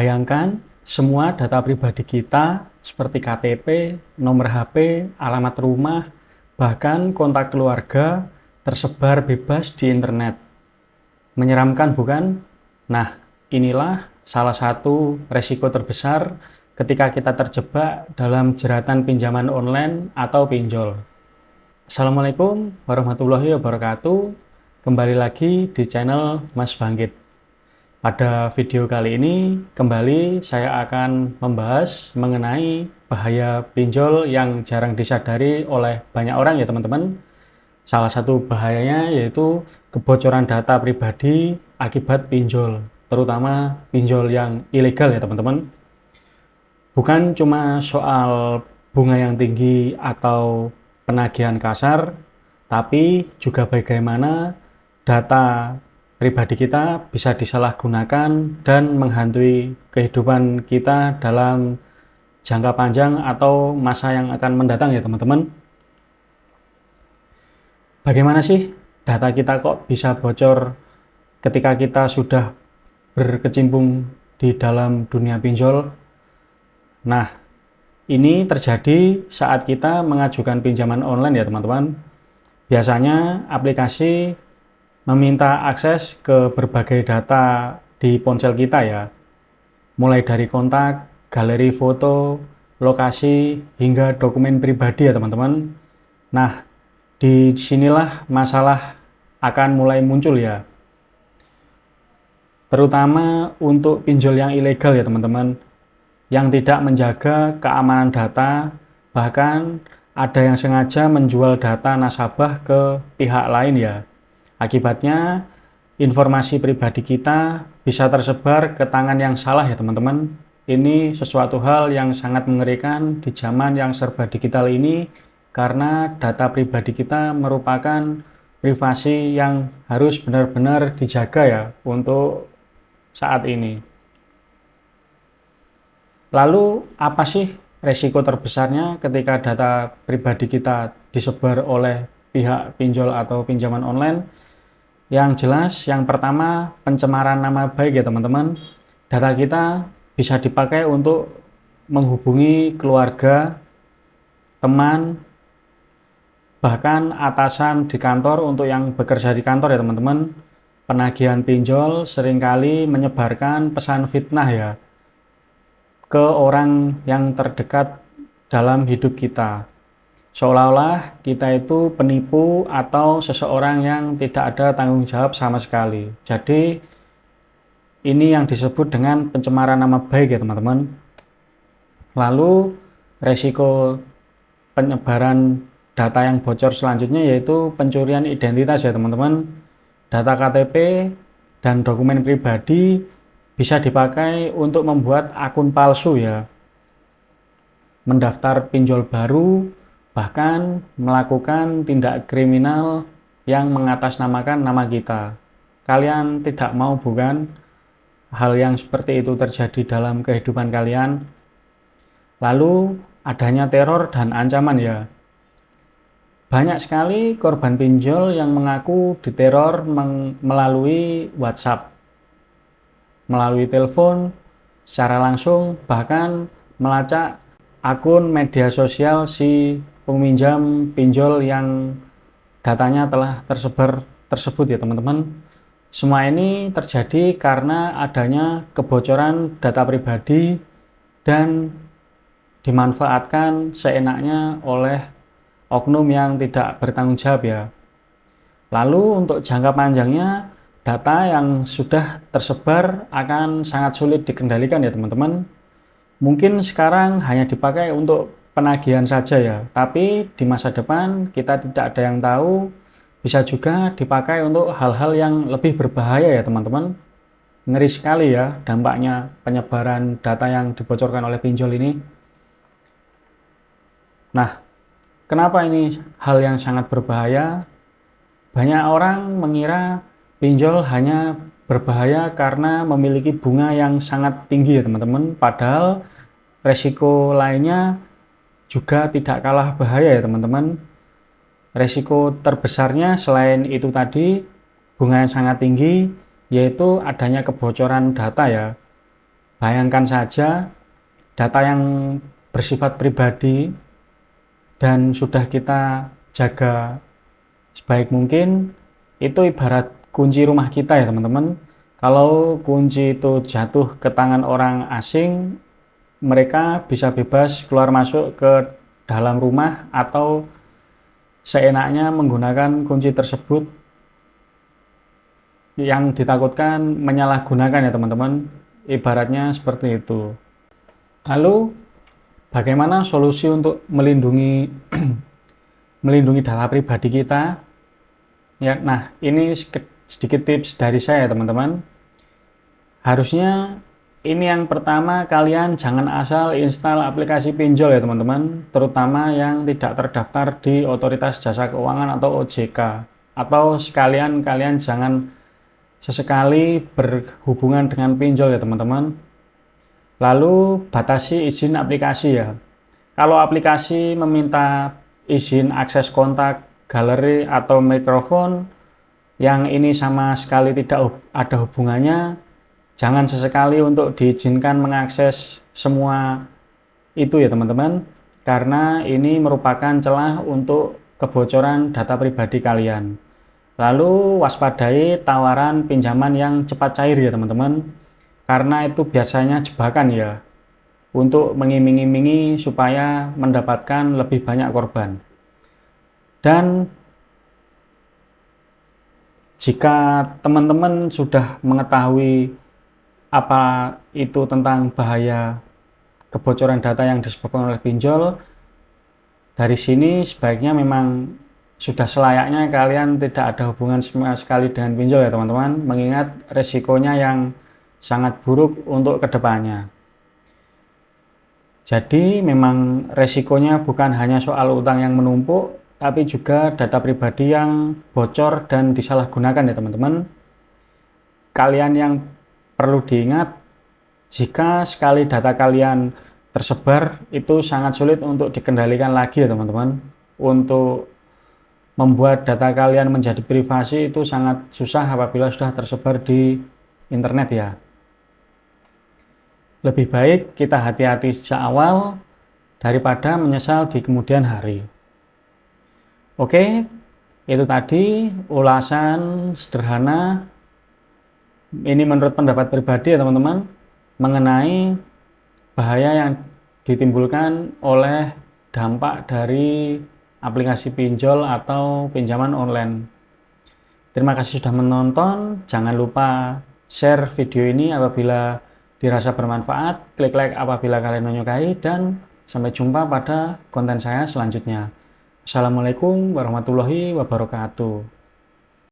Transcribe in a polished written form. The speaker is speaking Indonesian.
Bayangkan semua data pribadi kita seperti KTP, nomor HP, alamat rumah, bahkan kontak keluarga tersebar bebas di internet. Menyeramkan bukan? Nah, inilah salah satu resiko terbesar ketika kita terjebak dalam jeratan pinjaman online atau pinjol. Assalamualaikum warahmatullahi wabarakatuh. Kembali lagi di channel Mas Bangkit. Pada video kali ini kembali saya akan membahas mengenai bahaya pinjol yang jarang disadari oleh banyak orang ya teman-teman. Salah satu bahayanya yaitu kebocoran data pribadi akibat pinjol, terutama pinjol yang ilegal ya teman-teman. Bukan cuma soal bunga yang tinggi atau penagihan kasar, tapi juga bagaimana data pribadi kita bisa disalahgunakan dan menghantui kehidupan kita dalam jangka panjang atau masa yang akan mendatang ya teman-teman. Bagaimana sih data kita kok bisa bocor ketika kita sudah berkecimpung di dalam dunia pinjol? Nah, ini terjadi saat kita mengajukan pinjaman online ya teman-teman. Biasanya aplikasi meminta akses ke berbagai data di ponsel kita ya, mulai dari kontak, galeri foto, lokasi, hingga dokumen pribadi ya teman-teman. Nah, di sinilah masalah akan mulai muncul ya, terutama untuk pinjol yang ilegal ya teman-teman, yang tidak menjaga keamanan data, bahkan ada yang sengaja menjual data nasabah ke pihak lain ya. Akibatnya, informasi pribadi kita bisa tersebar ke tangan yang salah ya teman-teman. Ini sesuatu hal yang sangat mengerikan di zaman yang serba digital ini, karena data pribadi kita merupakan privasi yang harus benar-benar dijaga ya untuk saat ini. Lalu apa sih resiko terbesarnya ketika data pribadi kita disebar oleh pihak pinjol atau pinjaman online? Yang jelas, yang pertama, pencemaran nama baik ya teman-teman. Data kita bisa dipakai untuk menghubungi keluarga, teman, bahkan atasan di kantor untuk yang bekerja di kantor ya teman-teman. Penagihan pinjol seringkali menyebarkan pesan fitnah ya ke orang yang terdekat dalam hidup kita. Seolah-olah kita itu penipu atau seseorang yang tidak ada tanggung jawab sama sekali. Jadi ini yang disebut dengan pencemaran nama baik ya teman-teman. Lalu resiko penyebaran data yang bocor selanjutnya yaitu pencurian identitas ya teman-teman. Data KTP dan dokumen pribadi bisa dipakai untuk membuat akun palsu ya, mendaftar pinjol baru, bahkan melakukan tindak kriminal yang mengatasnamakan nama kita. Kalian tidak mau bukan hal yang seperti itu terjadi dalam kehidupan kalian? Lalu adanya teror dan ancaman ya. Banyak sekali korban pinjol yang mengaku diteror melalui WhatsApp, melalui telepon, secara langsung, bahkan melacak akun media sosial si peminjam pinjol yang datanya telah tersebar tersebut ya teman-teman. Semua ini terjadi karena adanya kebocoran data pribadi dan dimanfaatkan seenaknya oleh oknum yang tidak bertanggung jawab ya. Lalu untuk jangka panjangnya, data yang sudah tersebar akan sangat sulit dikendalikan ya teman-teman. Mungkin sekarang hanya dipakai untuk penagihan saja ya, tapi di masa depan kita tidak ada yang tahu, bisa juga dipakai untuk hal-hal yang lebih berbahaya ya teman-teman. Ngeri sekali ya dampaknya penyebaran data yang dibocorkan oleh pinjol ini. Nah, kenapa ini hal yang sangat berbahaya? Banyak orang mengira pinjol hanya berbahaya karena memiliki bunga yang sangat tinggi ya teman-teman, padahal resiko lainnya juga tidak kalah bahaya ya teman-teman. Resiko terbesarnya selain itu tadi, bunga yang sangat tinggi, yaitu adanya kebocoran data ya. Bayangkan saja data yang bersifat pribadi dan sudah kita jaga sebaik mungkin, itu ibarat kunci rumah kita ya teman-teman. Kalau kunci itu jatuh ke tangan orang asing, mereka bisa bebas keluar masuk ke dalam rumah atau seenaknya menggunakan kunci tersebut, yang ditakutkan menyalahgunakan ya teman-teman. Ibaratnya seperti itu. Lalu bagaimana solusi untuk melindungi melindungi data pribadi kita? Ya, nah ini sedikit tips dari saya teman-teman. Harusnya ini yang pertama, kalian jangan asal install aplikasi pinjol ya teman-teman, terutama yang tidak terdaftar di Otoritas Jasa Keuangan atau OJK. Atau sekalian kalian jangan sesekali berhubungan dengan pinjol ya teman-teman. Lalu batasi izin aplikasi ya. Kalau aplikasi meminta izin akses kontak, galeri, atau mikrofon yang ini sama sekali tidak ada hubungannya, jangan sesekali untuk diizinkan mengakses semua itu ya teman-teman, karena ini merupakan celah untuk kebocoran data pribadi kalian. Lalu waspadai tawaran pinjaman yang cepat cair ya teman-teman, karena itu biasanya jebakan ya, untuk mengiming-imingi supaya mendapatkan lebih banyak korban. Dan jika teman-teman sudah mengetahui apa itu tentang bahaya kebocoran data yang disebabkan oleh pinjol, dari sini sebaiknya memang sudah selayaknya kalian tidak ada hubungan sama sekali dengan pinjol ya teman-teman, mengingat resikonya yang sangat buruk untuk kedepannya. Jadi memang resikonya bukan hanya soal utang yang menumpuk, tapi juga data pribadi yang bocor dan disalahgunakan ya teman-teman. Kalian yang perlu diingat, jika sekali data kalian tersebar, itu sangat sulit untuk dikendalikan lagi ya teman-teman. Untuk membuat data kalian menjadi privasi itu sangat susah apabila sudah tersebar di internet ya. Lebih baik kita hati-hati sejak awal daripada menyesal di kemudian hari. Oke, itu tadi ulasan sederhana, ini menurut pendapat pribadi ya teman-teman, mengenai bahaya yang ditimbulkan oleh dampak dari aplikasi pinjol atau pinjaman online. Terima kasih sudah menonton. Jangan lupa share video ini apabila dirasa bermanfaat, klik like apabila kalian menyukai, dan sampai jumpa pada konten saya selanjutnya. Assalamualaikum warahmatullahi wabarakatuh.